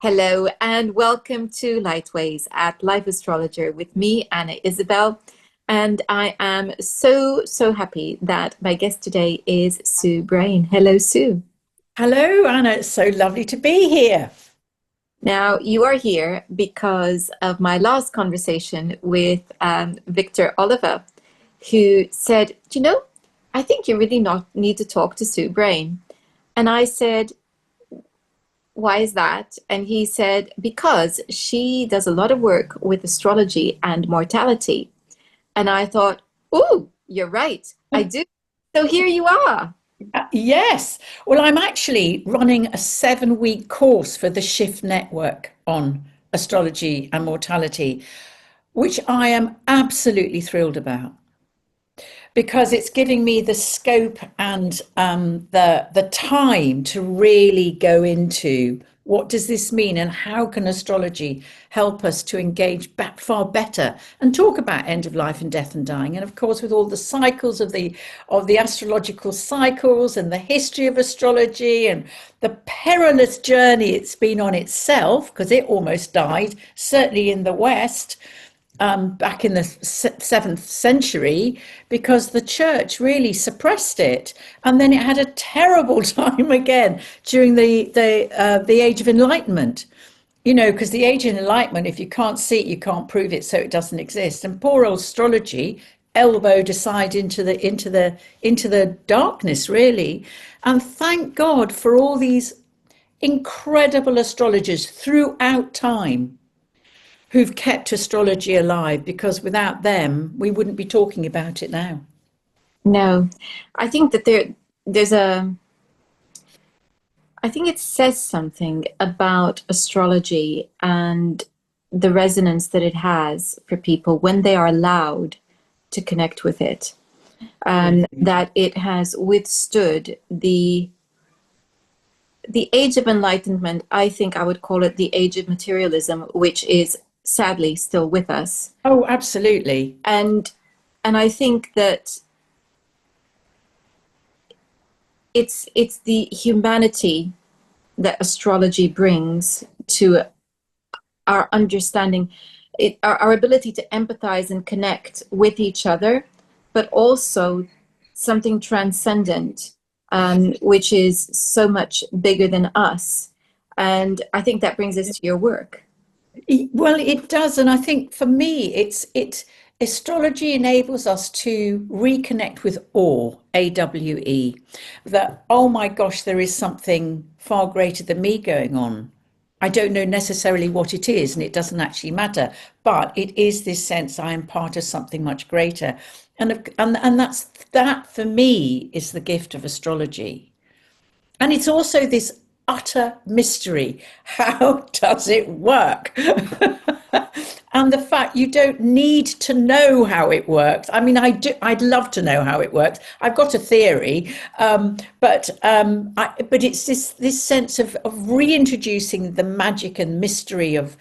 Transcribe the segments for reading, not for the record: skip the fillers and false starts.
Hello and welcome to Lightways at Life Astrologer with me, Ana Isobel. And I am so happy that my guest today is Sue Brain. Hello, Sue. Hello, Anna. It's so lovely to be here. Now, you are here because of my last conversation with Victor Oliver, who said, I think you really not need to talk to Sue Brain. And I said, why is that? And he said, because she does a lot of work with astrology and mortality. And I thought, oh, you're right. I do. So here you are. Yes. Well, I'm actually running a 7-week course for the Shift Network on astrology and mortality, which I am absolutely thrilled about because it's giving me the scope and the time to really go into what does this mean and how can astrology help us to engage back far better and talk about end of life and death and dying, and of course with all the cycles of the astrological cycles and the history of astrology and the perilous journey it's been on itself, because it almost died, certainly in the West, back in the seventh century, because the church really suppressed it, and then it had a terrible time again during the age of enlightenment. Because the age of enlightenment, if you can't see it, you can't prove it, so it doesn't exist. And poor old astrology elbowed aside into the darkness, really. And thank God for all these incredible astrologers throughout time who've kept astrology alive, because without them, we wouldn't be talking about it now. No, I think that there's I think it says something about astrology and the resonance that it has for people when they are allowed to connect with it. That it has withstood the age of enlightenment. I think I would call it the age of materialism, which is sadly still with us. Oh, absolutely. And and I think that it's the humanity that astrology brings to our understanding, our ability to empathize and connect with each other, but also something transcendent, which is so much bigger than us. And I think that brings us to your work. Well, it does, and I think for me, it's astrology enables us to reconnect with awe, AWE. That, oh my gosh, there is something far greater than me going on. I don't know necessarily what it is, and it doesn't actually matter, but it is this sense I am part of something much greater, and that for me is the gift of astrology. And it's also this utter mystery. How does it work? And the fact you don't need to know how it works. I mean, I do. I'd love to know how it works. I've got a theory, but it's this sense of reintroducing the magic and mystery of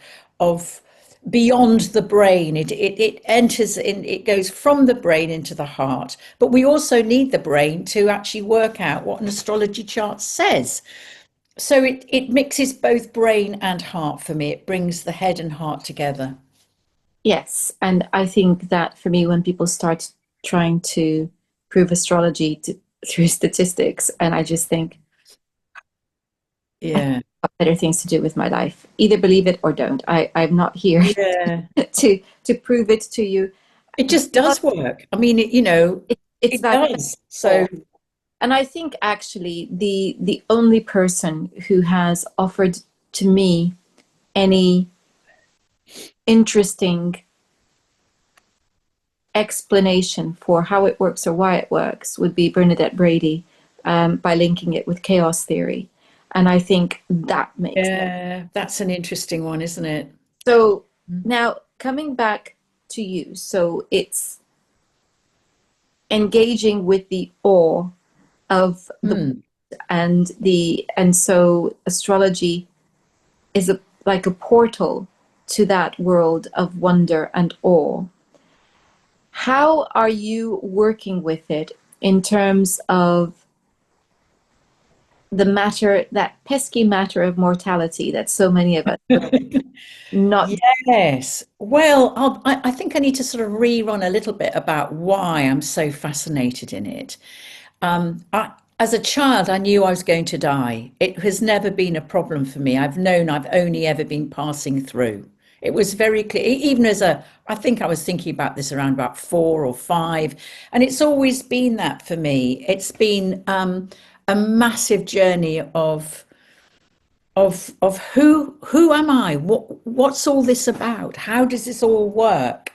beyond the brain. It enters in. It goes from the brain into the heart. But we also need the brain to actually work out what an astrology chart says. So it mixes both brain and heart for me. It brings the head and heart together. Yes, and I think that for me, when people start trying to prove astrology through statistics, and I just think I Yeah. have better things to do with my life. Either believe it or don't. I'm not here Yeah. to prove it to you. It just But does work. I mean, it's it that does. So, all. And I think actually the only person who has offered to me any interesting explanation for how it works or why it works would be Bernadette Brady, by linking it with chaos theory. And I think that makes yeah, that's an interesting one, isn't it? so. Now coming back to you, so it's engaging with the awe of the Mm. and so astrology is like a portal to that world of wonder and awe. How are you working with it in terms of the matter, that pesky matter of mortality that so many of us would not. Yes. Well, I think I need to sort of rerun a little bit about why I'm so fascinated in it. As a child, I knew I was going to die. It has never been a problem for me. I've known I've only ever been passing through. It was very clear, even as a, I think I was thinking about this around about 4 or 5, and it's always been that for me. It's been a massive journey of who am I? What's all this about? How does this all work?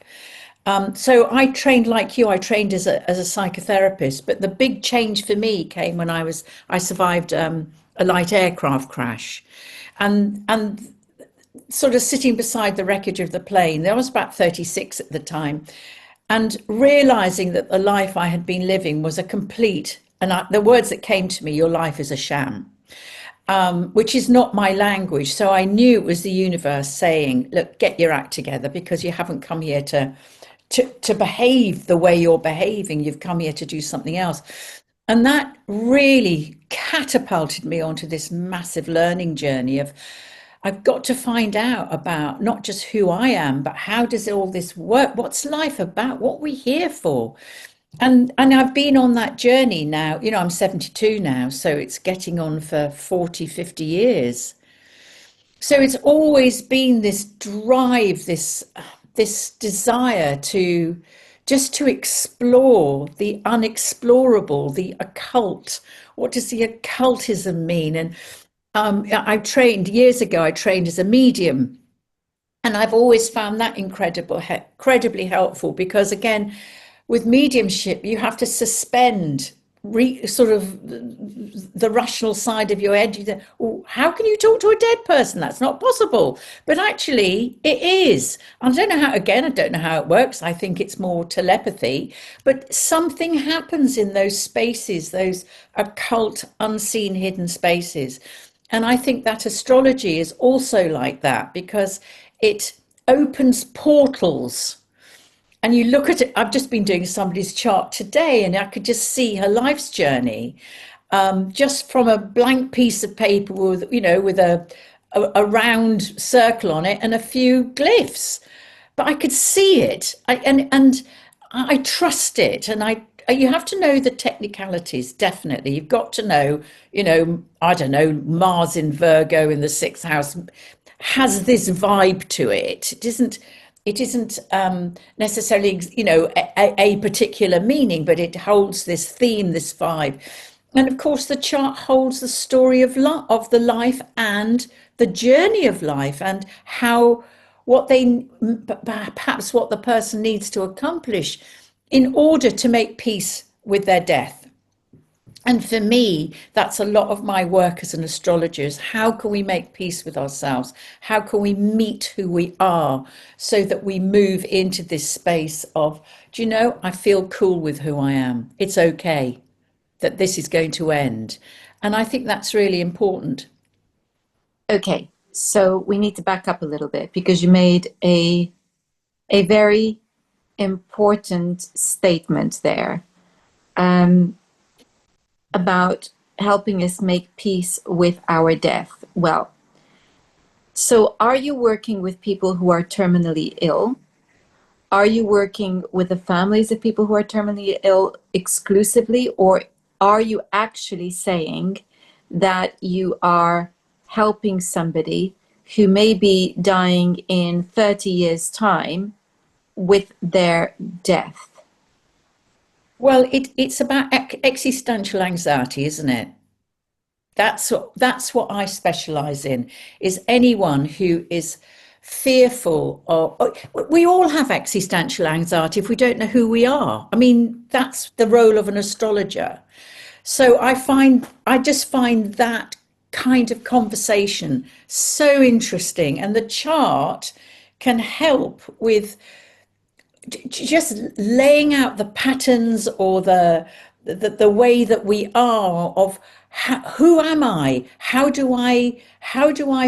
So I trained like you. I trained as a psychotherapist, but the big change for me came when I survived a light aircraft crash, and sort of sitting beside the wreckage of the plane. I was about 36 at the time, and realizing that the life I had been living was a complete. The words that came to me: "Your life is a sham." Which is not my language. So I knew it was the universe saying, look, get your act together because you haven't come here to behave the way you're behaving. You've come here to do something else. And that really catapulted me onto this massive learning journey of I've got to find out about not just who I am, but how does all this work? What's life about? What are we here for? And I've been on that journey now. I'm 72 now, so it's getting on for 40, 50 years. So it's always been this drive, this desire to just to explore the unexplorable, the occult. What does the occultism mean? And I trained years ago, I trained as a medium, and I've always found that incredibly helpful because, again, with mediumship, you have to suspend sort of the rational side of your head. You think, well, how can you talk to a dead person? That's not possible. But actually, it is. I don't know how it works. I think it's more telepathy. But something happens in those spaces, those occult, unseen, hidden spaces. And I think that astrology is also like that because it opens portals, and you look at it. I've just been doing somebody's chart today, and I could just see her life's journey, just from a blank piece of paper with a round circle on it and a few glyphs. But I could see it, and I trust it, and you have to know the technicalities. Definitely, you've got to know. I don't know, Mars in Virgo in the sixth house has this vibe to it. It isn't necessarily, a particular meaning, but it holds this theme, this vibe. And of course, the chart holds the story of the life and the journey of life and how what they perhaps what the person needs to accomplish in order to make peace with their death. And for me, that's a lot of my work as an astrologer is how can we make peace with ourselves? How can we meet who we are so that we move into this space of, I feel cool with who I am. It's okay that this is going to end. And I think that's really important. Okay, so we need to back up a little bit because you made a very important statement there. About helping us make peace with our death. Well, so are you working with people who are terminally ill? Are you working with the families of people who are terminally ill exclusively, or are you actually saying that you are helping somebody who may be dying in 30 years' time with their death? Well, it's about existential anxiety, isn't it? That's what I specialize in, is anyone who is fearful we all have existential anxiety if we don't know who we are. I mean, that's the role of an astrologer. So I just find that kind of conversation so interesting, and the chart can help with just laying out the patterns or the way that we are of who am I? How do I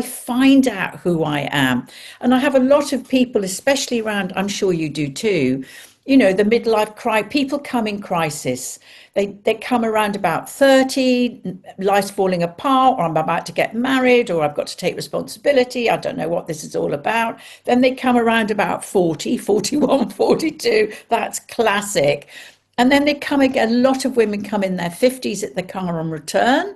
find out who I am? And I have a lot of people, especially around, I'm sure you do too, the midlife cry, people come in crisis. They come around about 30, life's falling apart, or I'm about to get married, or I've got to take responsibility. I don't know what this is all about. Then they come around about 40, 41, 42. That's classic. And then they come again. A lot of women come in their 50s at the car on return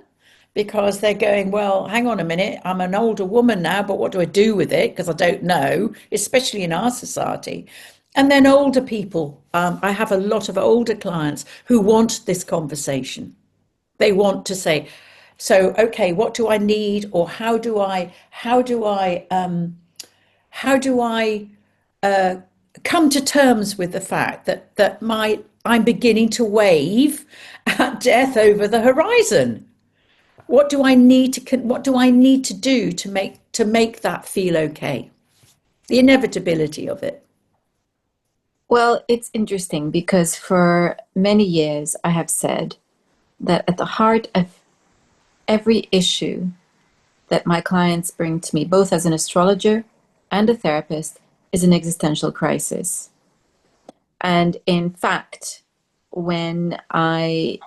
because they're going, well, hang on a minute, I'm an older woman now, but what do I do with it? Because I don't know, especially in our society. And then older people, I have a lot of older clients who want this conversation. They want to say, so, okay, what do I need? Or how do I come to terms with the fact that I'm beginning to wave at death over the horizon? What do I need to do to make that feel okay? The inevitability of it. Well, it's interesting because for many years I have said that at the heart of every issue that my clients bring to me, both as an astrologer and a therapist, is an existential crisis. And in fact, when I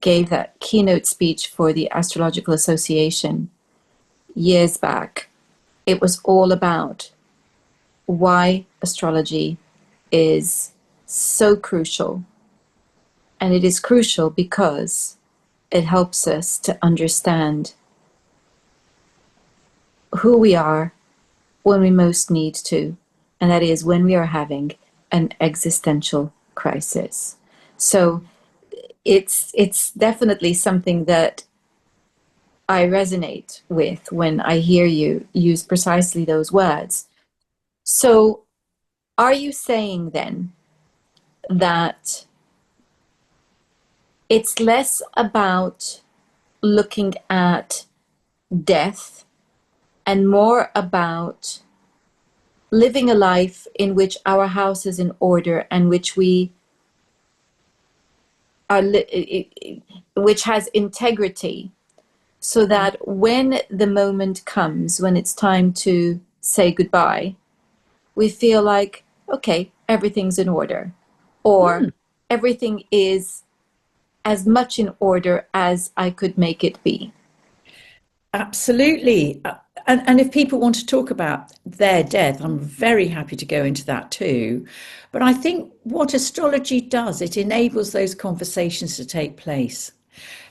gave that keynote speech for the Astrological Association years back, it was all about why astrology is so crucial. And it is crucial because it helps us to understand who we are when we most need to, and that is when we are having an existential crisis. So it's definitely something that I resonate with when I hear you use precisely those words. So are you saying then that it's less about looking at death and more about living a life in which our house is in order and which we are which has integrity, so that when the moment comes when it's time to say goodbye, we feel like, okay, everything's in order, or everything is as much in order as I could make it be. Absolutely. And if people want to talk about their death, I'm very happy to go into that too. But I think what astrology does, it enables those conversations to take place.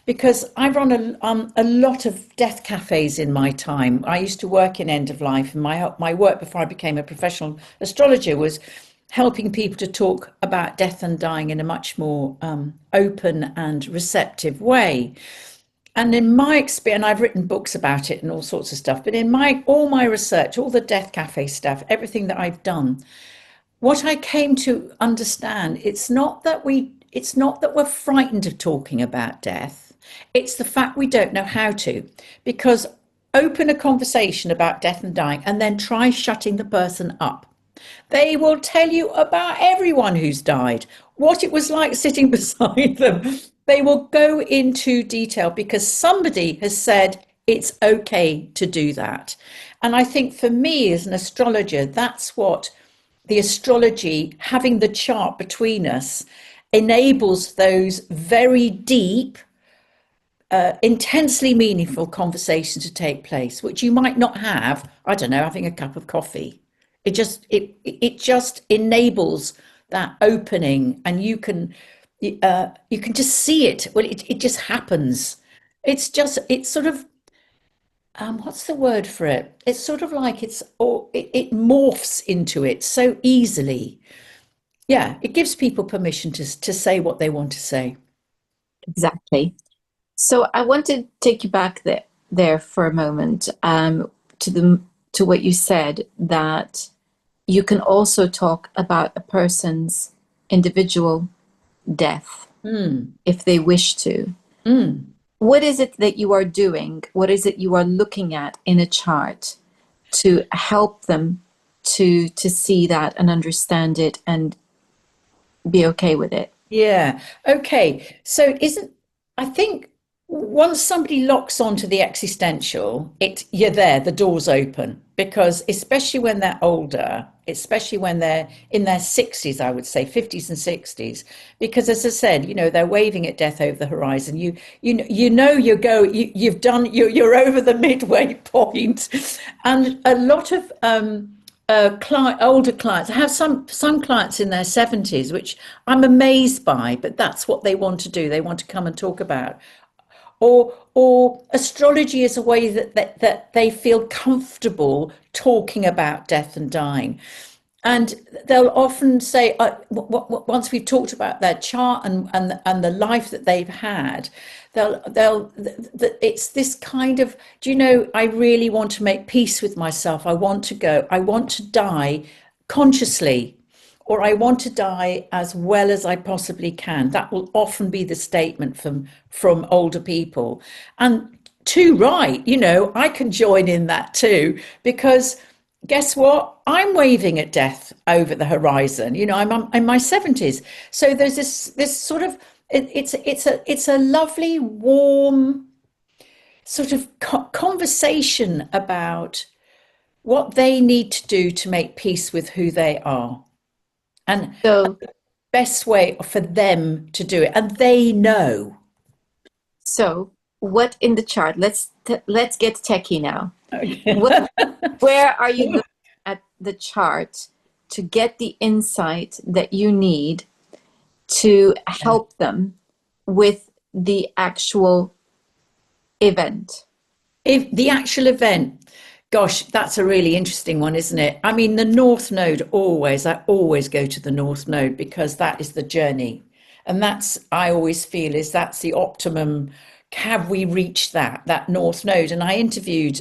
Because I run a lot of death cafes in my time. I used to work in end of life, and my work before I became a professional astrologer was helping people to talk about death and dying in a much more open and receptive way. And in my experience, I've written books about it and all sorts of stuff, but in my all my research, all the death cafe stuff, everything that I've done, what I came to understand, it's not that we're frightened of talking about death. It's the fact we don't know how to. Because open a conversation about death and dying and then try shutting the person up. They will tell you about everyone who's died, what it was like sitting beside them. They will go into detail because somebody has said it's okay to do that. And I think for me as an astrologer, that's what the astrology, having the chart between us, enables those very deep, intensely meaningful conversations to take place, which you might not have, I don't know, having a cup of coffee. It just enables that opening, and you can just see it. Well, it just happens. It's sort of what's the word for it? It's sort of like it morphs into it so easily. Yeah, it gives people permission to say what they want to say. Exactly. So I want to take you back there for a moment, to the to what you said, that you can also talk about a person's individual death if they wish to. What is it that you are doing? What is it you are looking at in a chart to help them to see that and understand it and be okay with it? Yeah. Okay. So isn't I think once somebody locks onto the existential, you're there, the door's open. Because especially when they're older, especially when they're in their 60s, I would say 50s and 60s, because as I said, they're waving at death over the horizon. You're over the midway point, and a lot of older clients. I have some clients in their 70s, which I'm amazed by, but that's what they want to do. They want to come and talk about, or astrology is a way that they feel comfortable talking about death and dying. And they'll often say, once we've talked about their chart and the life that they've had, it's this kind of, I really want to make peace with myself. I want to die consciously, or I want to die as well as I possibly can. That will often be the statement from older people. And too right, I can join in that too, because guess what? I'm waving at death over the horizon. I'm in my 70s. So there's this sort of it's a lovely, warm sort of conversation about what they need to do to make peace with who they are, and So, best way for them to do it, and they know. so what in the chart? Let's get techie now. Okay. What, where are you looking at the chart to get the insight that you need to help them with the actual event? If the actual event, gosh, that's a really interesting one, isn't it? I mean, the North Node I always go to the North Node because that is the journey. And I always feel that's the optimum. Have we reached that North Node? And I interviewed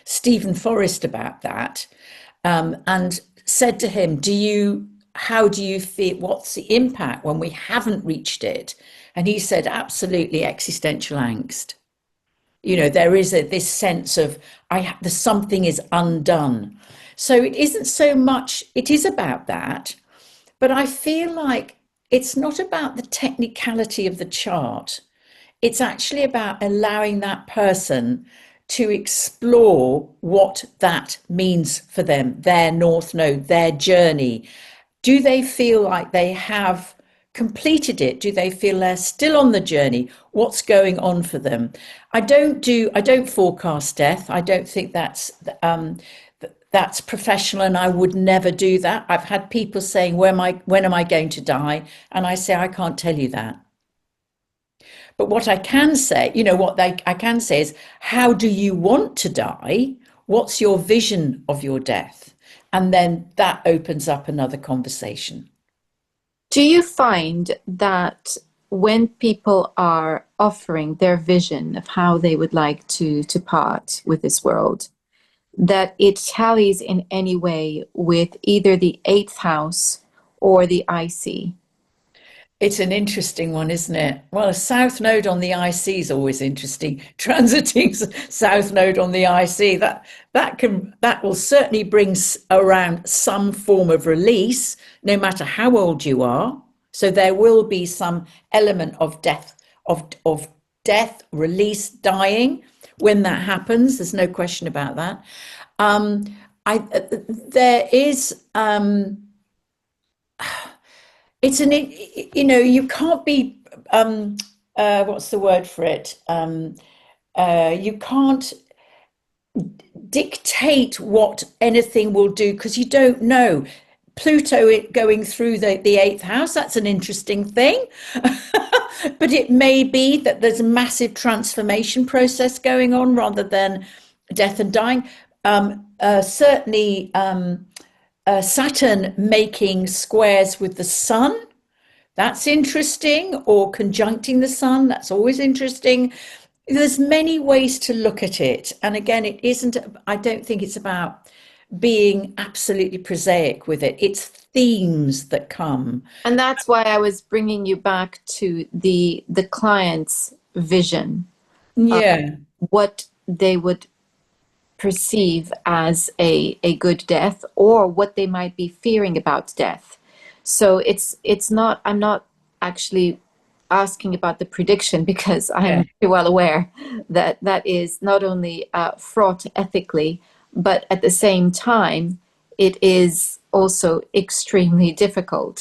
Stephen Forrest about that, and said to him, how do you feel? What's the impact when we haven't reached it? And he said, absolutely existential angst. There is this sense of the something is undone. So it isn't so much, it is about that, but I feel like it's not about the technicality of the chart. It's actually about allowing that person to explore what that means for them, their North Node, their journey. Do they feel like they have completed it? Do they feel they're still on the journey? What's going on for them? I don't forecast death. I don't think that's professional, and I would never do that. I've had people saying, when am I going to die? And I say, I can't tell you that. But what I can say, I can say is, how do you want to die? What's your vision of your death? And then that opens up another conversation. Do you find that when people are offering their vision of how they would like to part with this world, that it tallies in any way with either the eighth house or the IC? It's an interesting one, isn't it? Well, a south node on the IC is always interesting. Transiting south node on the IC, that will certainly bring around some form of release, no matter how old you are. So there will be some element of death, release, dying when that happens. There's no question about that. There is. It's you can't be what's the word for it, you can't dictate what anything will do because you don't know. Pluto going through the eighth house, that's an interesting thing. But it may be that there's a massive transformation process going on rather than death and dying. Certainly Saturn making squares with the sun, that's interesting, or conjuncting the sun, that's always interesting. There's many ways to look at it. And again, I don't think it's about being absolutely prosaic with it. It's themes that come. And that's why I was bringing you back to the client's vision of Yeah, what they would perceive as a good death, or what they might be fearing about death. So it's not, I'm not actually asking about the prediction because yeah, I'm very well aware that that is not only fraught ethically, but at the same time, it is also extremely difficult.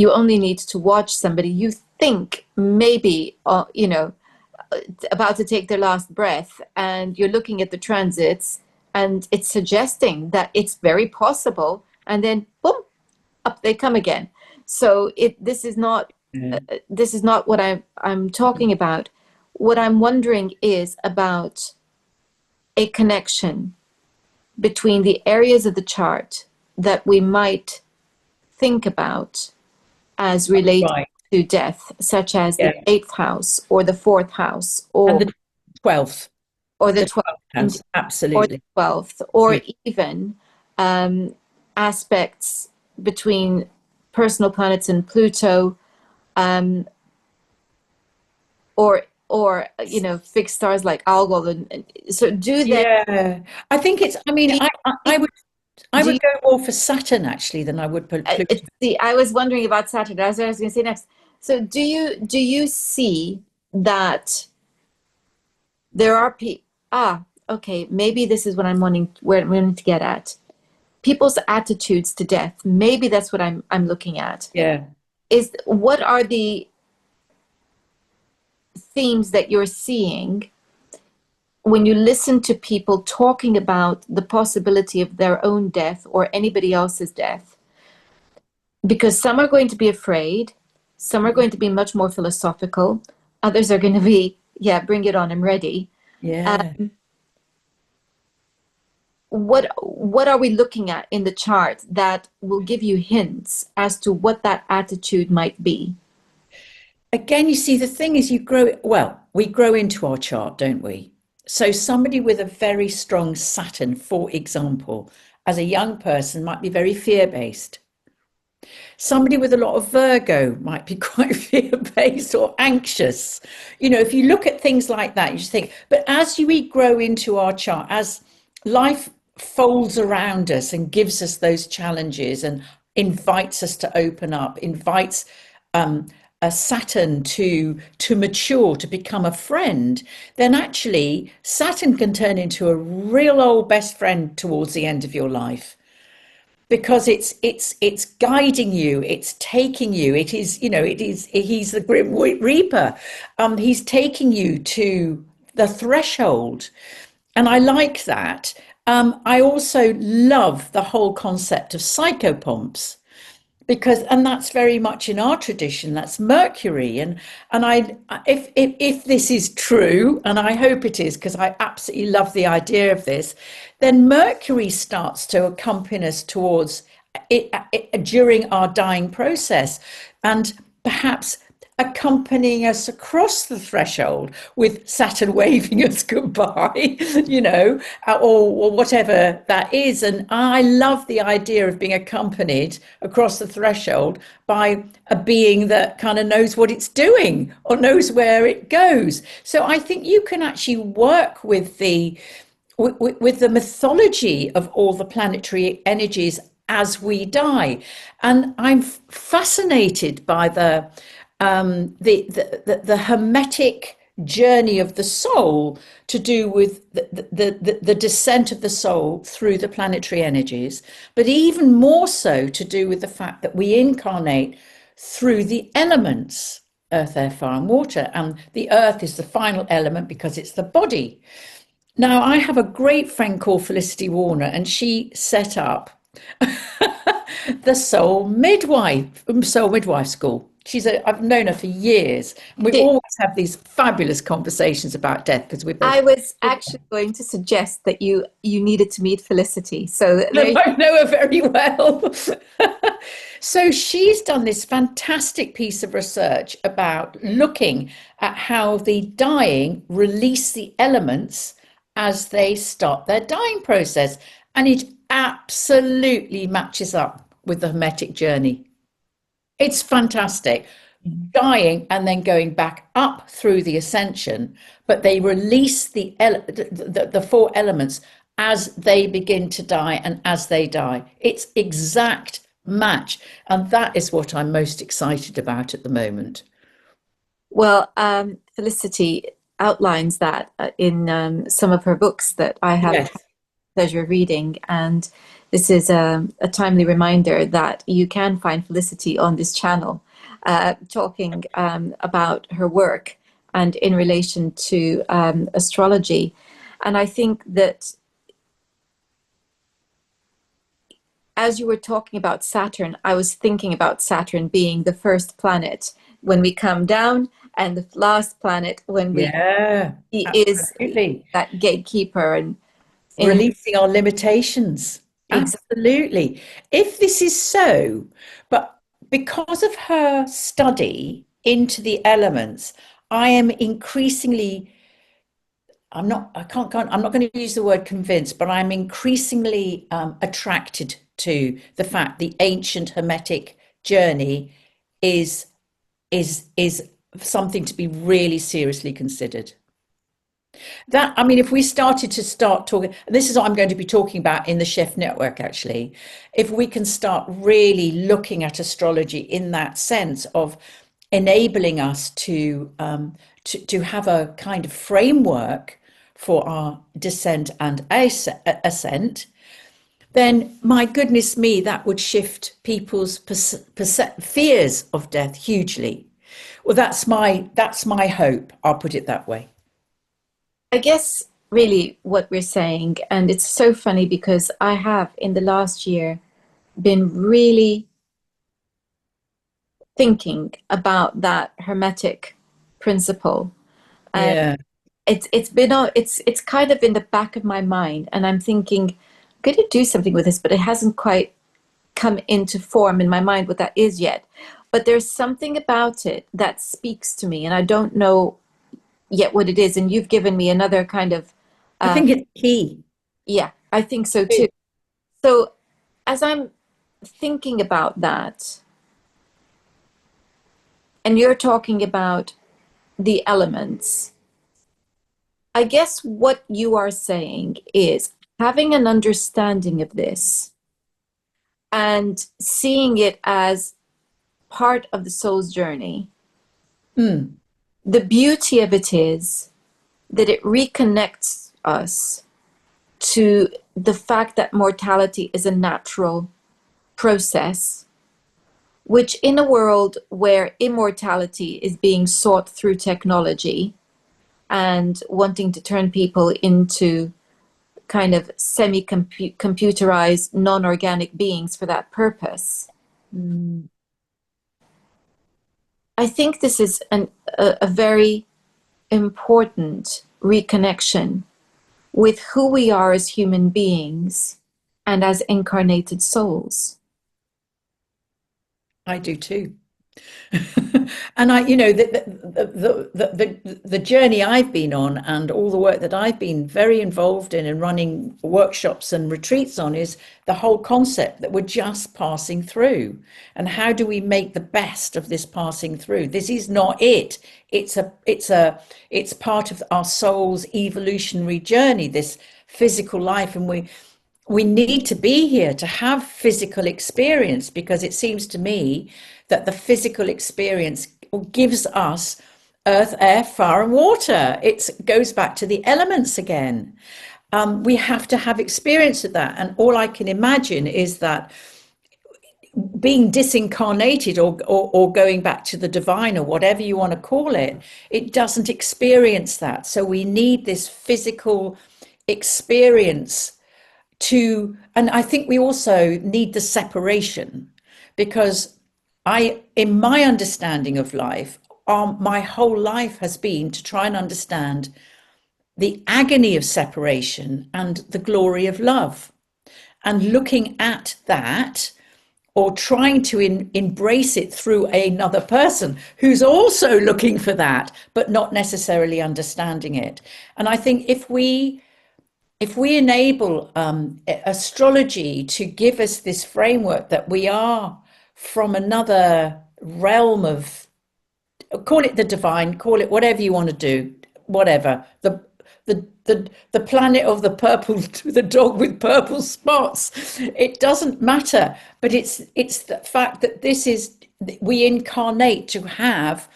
You only need to watch somebody you think maybe, about to take their last breath, and you're looking at the transits, and it's suggesting that it's very possible, and then boom, up they come again. So Yeah. this is not what I'm talking about. What I'm wondering is about a connection between the areas of the chart that we might think about as related Right. to death, such as the Yeah. eighth house or the fourth house, And the 12th, or the the 12th, 12th house. or the Absolutely. 12th, or Yeah. even um, aspects between personal planets and Pluto, um, or fixed stars like Algol, so do they Yeah. I think it's, I mean, do I you, would, I do would you go more for Saturn actually than I would put Pluto. see, I was wondering about Saturn. That's what I was going to say next. So do you see that there are people? Okay, maybe this is what where I'm wanting to get at. People's attitudes to death. Maybe that's what I'm looking at. Yeah. Is what are the themes that you're seeing when you listen to people talking about the possibility of their own death or anybody else's death? Because some are going to be afraid, some are going to be much more philosophical, others are going to be, yeah, bring it on, I'm ready. Yeah. What are we looking at in the chart that will give you hints as to what that attitude might be? Again, you see, the thing is, well, we grow into our chart, don't we? So, somebody with a very strong Saturn, for example, as a young person, might be very fear based. Somebody with a lot of Virgo might be quite fear based or anxious. If you look at things like that, you just think, but as we grow into our chart, as life folds around us and gives us those challenges and invites us to open up, invites um, a Saturn to mature, to become a friend, then actually Saturn can turn into a real old best friend towards the end of your life, because it's guiding you, it's taking you, it is he's the grim reaper. He's taking you to the threshold, and I like that. I also love the whole concept of psychopomps, because and that's very much in our tradition, that's Mercury. And if this is true, and I hope it is, because I absolutely love the idea of this, then Mercury starts to accompany us towards it during our dying process, and perhaps accompanying us across the threshold with Saturn waving us goodbye, or whatever that is. And I love the idea of being accompanied across the threshold by a being that kind of knows what it's doing or knows where it goes. So I think you can actually work with the mythology of all the planetary energies as we die. And I'm fascinated by the hermetic journey of the soul, to do with the descent of the soul through the planetary energies, but even more so to do with the fact that we incarnate through the elements, earth, air, fire, and water. And the earth is the final element because it's the body. Now, I have a great friend called Felicity Warner, and she set up the Soul Midwife School. I've known her for years, and we Did, always have these fabulous conversations about death because we're both. I was actually going to suggest that you needed to meet Felicity. So there, I know her very well. So she's done this fantastic piece of research about looking at how the dying release the elements as they start their dying process. And it absolutely matches up with the Hermetic journey. It's fantastic. Dying and then going back up through the ascension, but they release the four elements as they begin to die and as they die. It's exact match, and that is what I'm most excited about at the moment. well, Felicity outlines that in some of her books that I have Yes. pleasure of reading. And this is a timely reminder that you can find Felicity on this channel, talking about her work and in relation to astrology. And I think that as you were talking about Saturn, I was thinking about Saturn being the first planet when we come down, and the last planet when we Yeah, he is absolutely. that gatekeeper and in Releasing our limitations. exactly. Absolutely. If this is so, but because of her study into the elements, I am increasingly, I'm not going to use the word convinced, but I'm increasingly attracted to the fact the ancient Hermetic journey is is something to be really seriously considered. That, I mean, if we started to start talking, this is what I'm going to be talking about in the Chef Network, actually. If we can start really looking at astrology in that sense of enabling us to have a kind of framework for our descent and ascent, then my goodness me, that would shift people's fears of death hugely. Well, that's my hope. I'll put it that way. I guess really what we're saying, and it's so funny because I have in the last year been really thinking about that hermetic principle. And Yeah. it's kind of in the back of my mind, and I'm thinking I'm going to do something with this, but it hasn't quite come into form in my mind what that is yet. But there's something about it that speaks to me, and I don't know yet what it is. And you've given me another kind of I think it's key. yeah, I think so too. So as I'm thinking about that, and you're talking about the elements, I guess what you are saying is having an understanding of this and seeing it as part of the soul's journey. Mm, The beauty of it is that it reconnects us to the fact that mortality is a natural process, which in a world where immortality is being sought through technology and wanting to turn people into kind of semi-computerized, non-organic beings for that purpose, mm. I think this is a very important reconnection with who we are as human beings and as incarnated souls. I do too. And I, the journey I've been on and all the work that I've been very involved in and running workshops and retreats on is the whole concept that we're just passing through. And how do we make the best of this passing through? This is not it. It's part of our soul's evolutionary journey, this physical life. And we need to be here to have physical experience, because it seems to me that the physical experience gives us earth, air, fire, and water. It goes back to the elements again. We have to have experience of that. And all I can imagine is that being disincarnated or going back to the divine or whatever you want to call it, it doesn't experience that. So we need this physical experience and I think we also need the separation, because in my understanding of life, my whole life has been to try and understand the agony of separation and the glory of love, and looking at that, or trying to embrace it through another person who's also looking for that, but not necessarily understanding it. And I think if we enable astrology to give us this framework that we are from another realm of, call it the divine, call it whatever you want to do, whatever, the planet of the purple, the dog with purple spots, it doesn't matter. But it's the fact that this is, we incarnate to have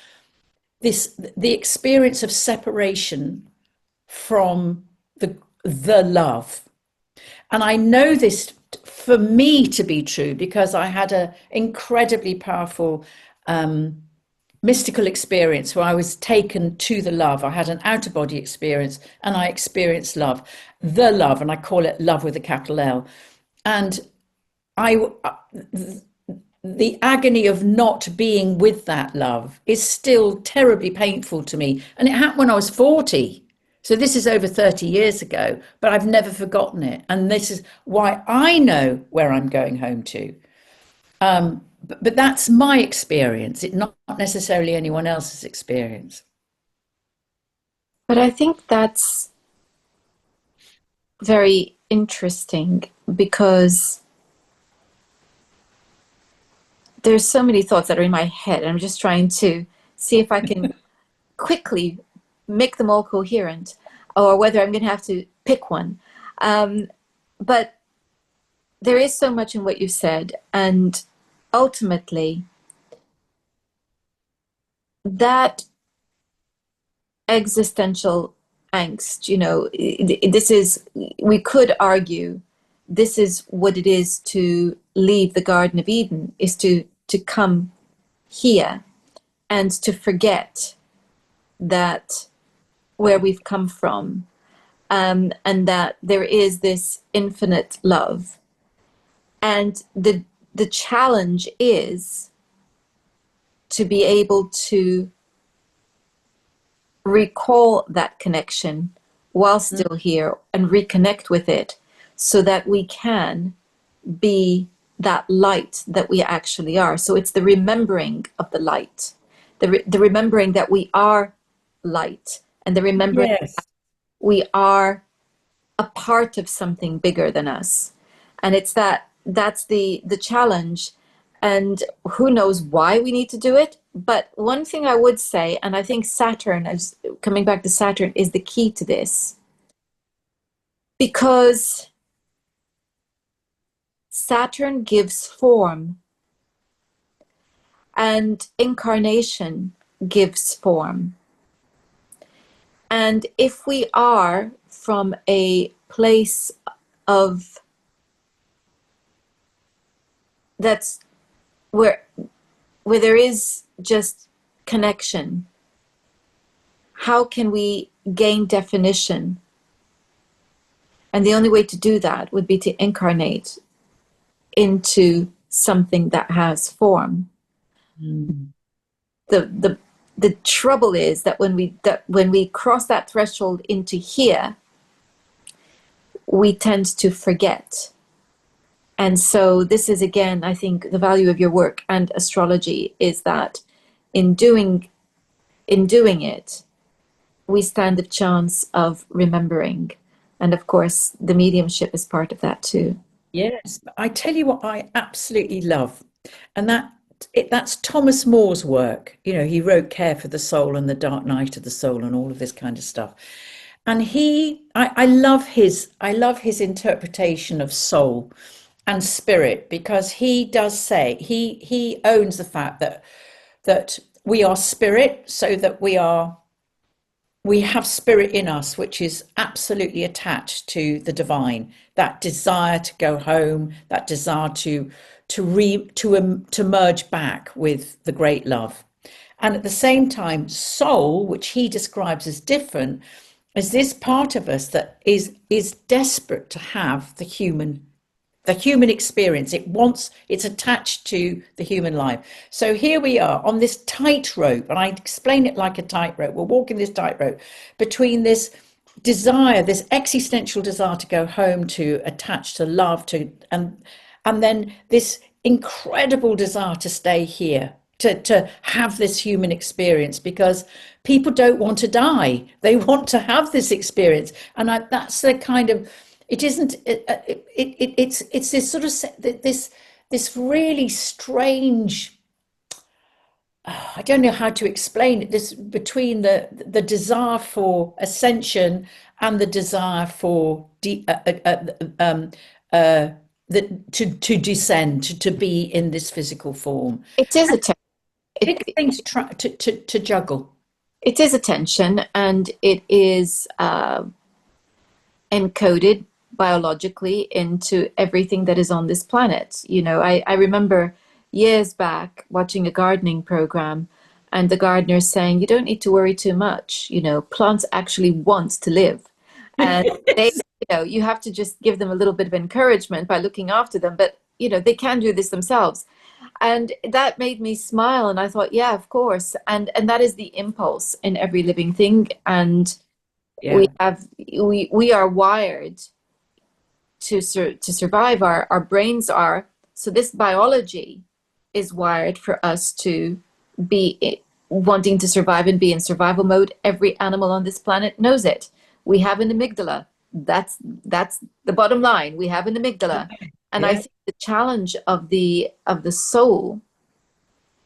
the experience of separation from the love. And I know this for me to be true because I had an incredibly powerful mystical experience where I was taken to the love. I had an out of body experience and I experienced love, the love, and I call it love with a capital L. And I, the agony of not being with that love is still terribly painful to me. And it happened when I was 40. So this is over 30 years ago, but I've never forgotten it. And this is why I know where I'm going home to. But that's my experience, it's not necessarily anyone else's experience. But I think that's very interesting because there's so many thoughts that are in my head. I'm just trying to see if I can quickly make them all coherent, or whether I'm going to have to pick one. But there is so much in what you said, and ultimately, that existential angst, this is, we could argue, this is what it is to leave the Garden of Eden, is to come here and to forget that where we've come from, and that there is this infinite love. And the challenge is to be able to recall that connection while still here and reconnect with it so that we can be that light that we actually are. So it's the remembering of the light, the remembering that we are light, and the remembering Yes. we are a part of something bigger than us. And it's that's the challenge. And who knows why we need to do it. But one thing I would say, and I think Saturn, as coming back to Saturn, is the key to this, because Saturn gives form and incarnation gives form. And if we are from a place of that's where there is just connection, how can we gain definition? And the only way to do that would be to incarnate into something that has form. The trouble is that when we cross that threshold into here, we tend to forget. And so this is, again, I think the value of your work and astrology is that in doing it, we stand a chance of remembering. And of course, the mediumship is part of that too. Yes, I tell you what I absolutely love, and that's Thomas More's work. You know, he wrote Care for the Soul and The Dark Night of the Soul and all of this kind of stuff. And I love his interpretation of soul and spirit because he does say he owns the fact that we are spirit, so that we have spirit in us, which is absolutely attached to the divine. That desire to go home, that desire to merge back with the great love, and at the same time, soul, which he describes as different, is this part of us that is desperate to have the human experience. It's attached to the human life. So here we are on this tightrope, and I explain it like a tightrope. We're walking this tightrope between this desire, this existential desire to go home, to attach to love, and then this incredible desire to stay here, to have this human experience, because people don't want to die. They want to have this experience. And that's the kind of, it isn't, it's this sort of, this really strange, I don't know how to explain it, this between the desire for ascension and the desire for to descend, to be in this physical form. It is a it, Big thing to try to juggle. it is a tension, and it is encoded biologically into everything that is on this planet. I remember years back watching a gardening program and the gardener saying, you don't need to worry too much. Plants actually want to live. And they, Yes. you have to just give them a little bit of encouragement by looking after them. But, they can do this themselves. And that made me smile. And I thought, yeah, of course. And that is the impulse in every living thing. And we Yeah. have we are wired to survive. Our brains are, so this biology is wired for us to be wanting to survive and be in survival mode. Every animal on this planet knows it. We have an amygdala. That's the bottom line. We have an amygdala. And I Yeah. think the challenge of the soul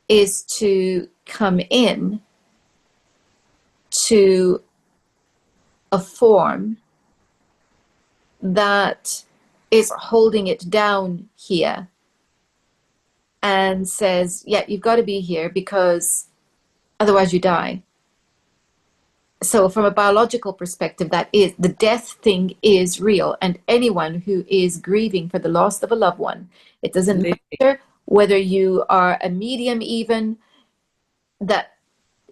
is to come in to a form that is holding it down here and says, yeah, you've got to be here because otherwise you die. So from a biological perspective, that is, the death thing is real. And anyone who is grieving for the loss of a loved one, it doesn't Absolutely. matter whether you are a medium, even, that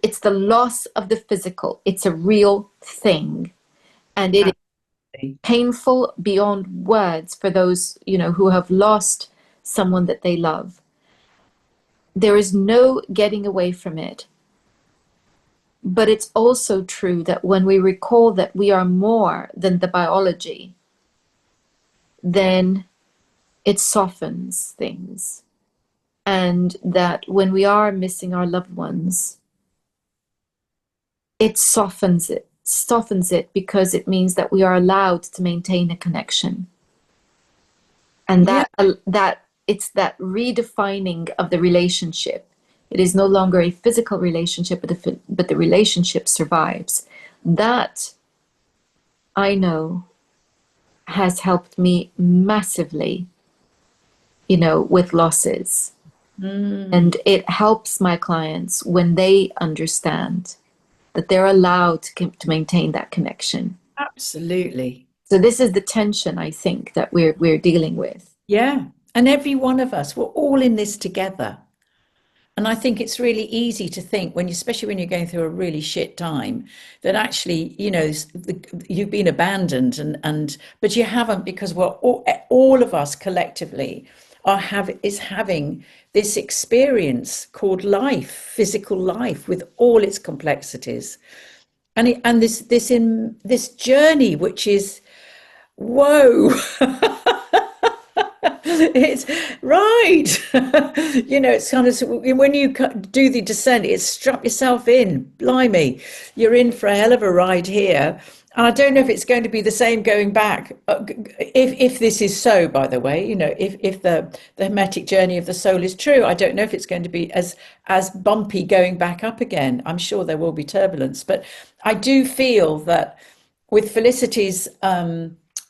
it's the loss of the physical. It's a real thing. And it is Absolutely. painful beyond words for those, who have lost someone that they love. There is no getting away from it. But it's also true that when we recall that we are more than the biology, then it softens things. And that when we are missing our loved ones, it softens it because it means that we are allowed to maintain a connection. And Yeah. that it's that redefining of the relationship. It is no longer a physical relationship, but the relationship survives. That I know has helped me massively, with losses. Mm, And it helps my clients when they understand that they're allowed to maintain that connection. absolutely. So this is the tension I think that we're dealing with. Yeah. And every one of us, we're all in this together. And I think it's really easy to think when, especially when you're going through a really shit time, that actually, you've been abandoned but you haven't, because all of us collectively is having this experience called life, physical life, with all its complexities, and this journey, which is whoa. It's right. It's kind of when you do the descent, it's strap yourself in. Blimey, you're in for a hell of a ride here. And I don't know if it's going to be the same going back. If this is so, by the way, if the hermetic journey of the soul is true, I don't know if it's going to be as bumpy going back up again. I'm sure there will be turbulence, but I do feel that with Felicity's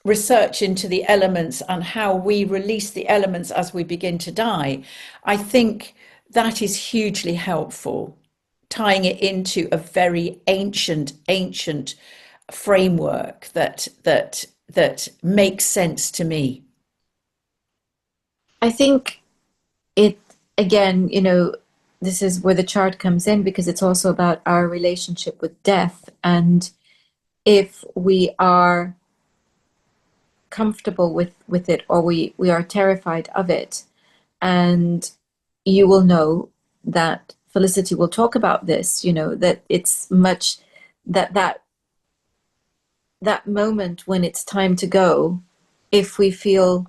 research into the elements and how we release the elements as we begin to die, I think that is hugely helpful, tying it into a very ancient framework that makes sense to me. I think it, again, this is where the chart comes in because it's also about our relationship with death. And if we are comfortable with it, or we are terrified of it, and you will know that Felicity will talk about this, that it's much that moment when it's time to go, if we feel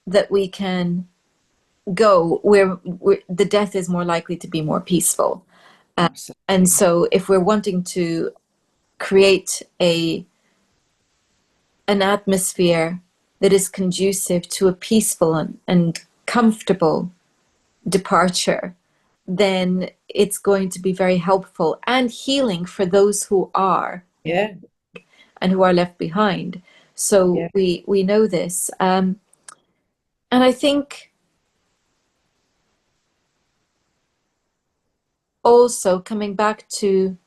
that we can go, where the death is more likely to be more peaceful. And Absolutely. so if we're wanting to create an atmosphere that is conducive to a peaceful and comfortable departure, then it's going to be very helpful and healing for those who are Yeah. and who are left behind. So Yeah. we know this, and I think also coming back to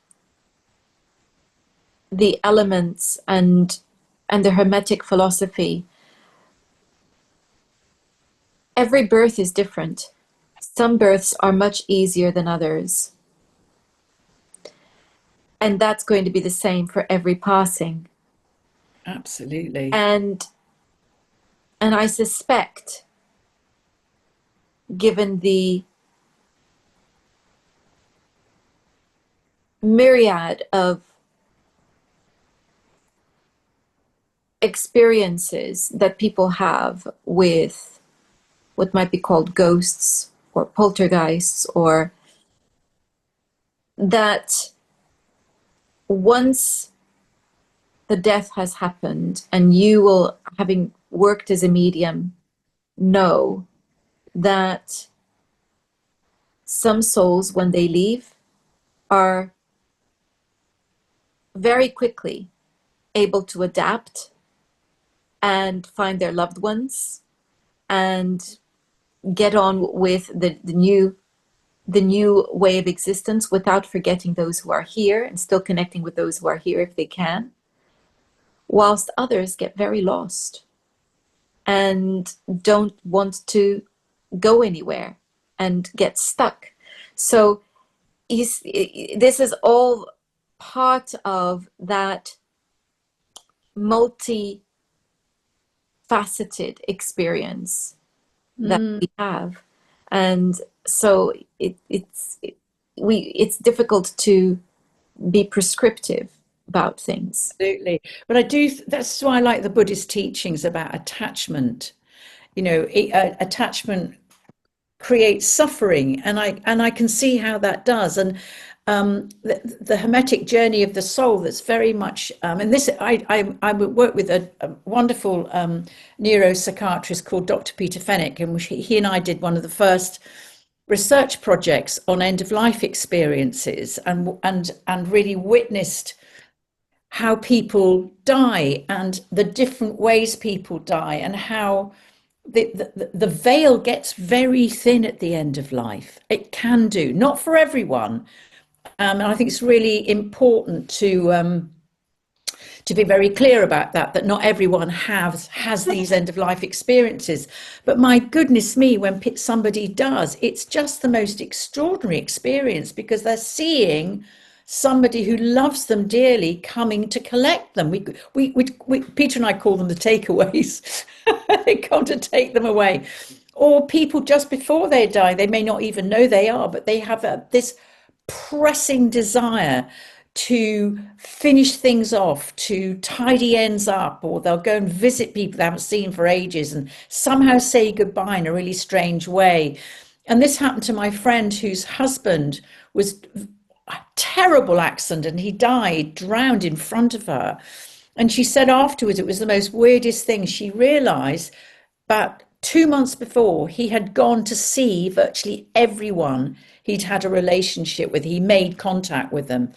the elements and and the Hermetic philosophy, every birth is different. Some births are much easier than others. And that's going to be the same for every passing. Absolutely. And I suspect, given the myriad of experiences that people have with what might be called ghosts or poltergeists, or that once the death has happened and you will, having worked as a medium, know that some souls, when they leave, are very quickly able to adapt and find their loved ones and get on with the new way of existence without forgetting those who are here, and still connecting with those who are here if they can, whilst others get very lost and don't want to go anywhere and get stuck. So this is all part of that multi-faceted experience that we have. And so it's difficult to be prescriptive about things. Absolutely. But I do, that's why I like the Buddhist teachings about attachment. You know, attachment creates suffering, and I can see how that does. And the hermetic journey of the soul, that's very much and this I would work with a wonderful neuropsychiatrist called Dr. Peter Fenwick, and he and I did one of the first research projects on end of life experiences, and really witnessed how people die and the different ways people die, and how the veil gets very thin at the end of life. It can do, not for everyone. And I think it's really important to be very clear about that, that not everyone has these end of life experiences. But my goodness me, when somebody does, it's just the most extraordinary experience, because they're seeing somebody who loves them dearly coming to collect them. We Peter and I call them the takeaways. They come to take them away. Or people just before they die, they may not even know they are, but they have this pressing desire to finish things off, to tidy ends up, or they'll go and visit people they haven't seen for ages and somehow say goodbye in a really strange way. And this happened to my friend whose husband was a terrible accident, and he died drowned in front of her. And she said afterwards it was the most weirdest thing. She realized about 2 months before, he had gone to see virtually everyone he'd had a relationship with. He made contact with them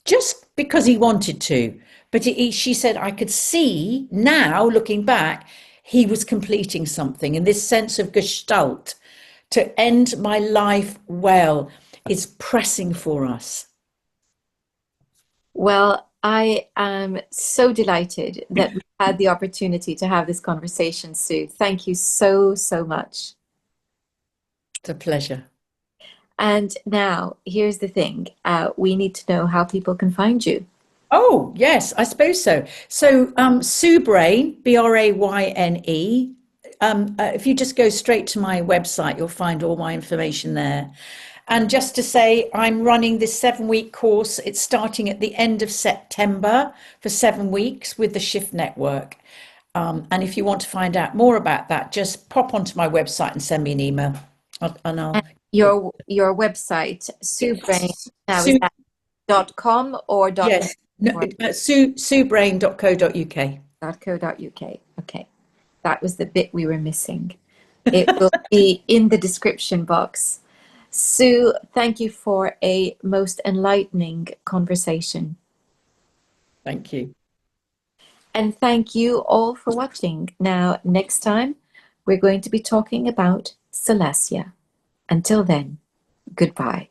just because he wanted to. But she said, I could see now, looking back, he was completing something. And this sense of gestalt, to end my life well, is pressing for us. Well, I am so delighted that we had the opportunity to have this conversation, Sue. Thank you so, so much. It's a pleasure. And now, here's the thing. We need to know how people can find you. Oh, yes, I suppose so. So, Sue Brain, Brayne. If you just go straight to my website, you'll find all my information there. And just to say, I'm running this 7-week course. It's starting at the end of September for 7 weeks with the Shift Network. And if you want to find out more about that, just pop onto my website and send me an email. And I'll Your website, Sue Brain, now is Sue, that .com or yes, no, or suebrain.co.uk. .co.uk? Okay, that was the bit we were missing. It will be in the description box. Sue, thank you for a most enlightening conversation. Thank you. And thank you all for watching. Now, next time, we're going to be talking about Celestia. Until then, goodbye.